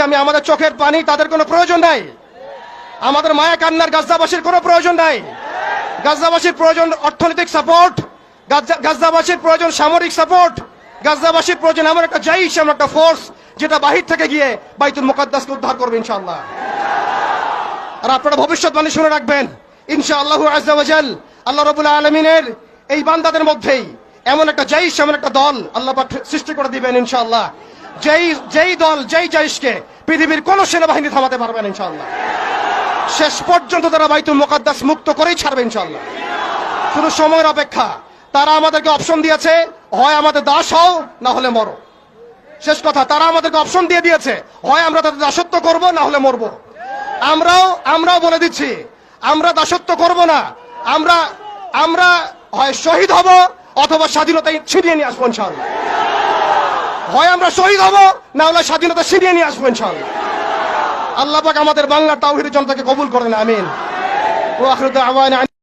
আমি, আমাদের চোখের পানি তাদের কোনো প্রয়োজন নাই, আমাদের মায়া কান্নার গাজাবাসীর কোনো প্রয়োজন নাই। গাজাবাসীর প্রয়োজন অর্থনৈতিক সাপোর্ট, গাজাবাসীর প্রয়োজন সামরিক সাপোর্ট, গাজাবাসীর প্রয়োজন এমন একটা জাইশ, এমন একটা ফোর্স যেটা বাহির থেকে গিয়ে বাইতুল মুকাদ্দাসকে উদ্ধার করবে ইনশাআল্লাহ। আর আপনারা ভবিষ্যৎবাণী শুনে রাখবেন, ইনশাআল্লাহু আযজা ওয়া জাল আল্লাহ রাব্বুল আলামিনের এই বান্দাদের মধ্যেই এমন একটা জাইশ, এমন একটা দল আল্লাহ পাক সৃষ্টি করে দিবেন ইনশাআল্লাহ, যেই দল, যেই জাইশকে পৃথিবীর কোন সেনাবাহিনী থামাতে পারবে না ইনশাআল্লাহ। শেষ পর্যন্ত তারা বাইতুল মুকাদ্দাস মুক্ত করেই ছাড়বে ইনশাআল্লাহ। শুধু সময়ের অপেক্ষা। তারা আমাদেরকে অপশন দিয়েছে, হয় আমাদের দাস হও না হলে মরো। শেষ কথা, তারা আমাদেরকে অপশন দিয়ে দিয়েছে, হয় আমরা তাদের দাসত্ব করব না হলে মরবো। আমরাও বলে দিচ্ছি, আমরা দাসত্ব করব না, আমরা হয় শহীদ হব অথবা স্বাধীনতা ছিনিয়ে নিয়ে আসবো ইনশাআল্লাহ। হয় আমরা শহীদ হব না হলে স্বাধীনতা ছিনিয়ে নিয়ে আসবো ইনশাআল্লাহ। আল্লাহ পাক আমাদের বাংলার তাওহীদের জনতাকে কবুল করেন, আমিন। ওয়া আখিরু দাওয়ানা।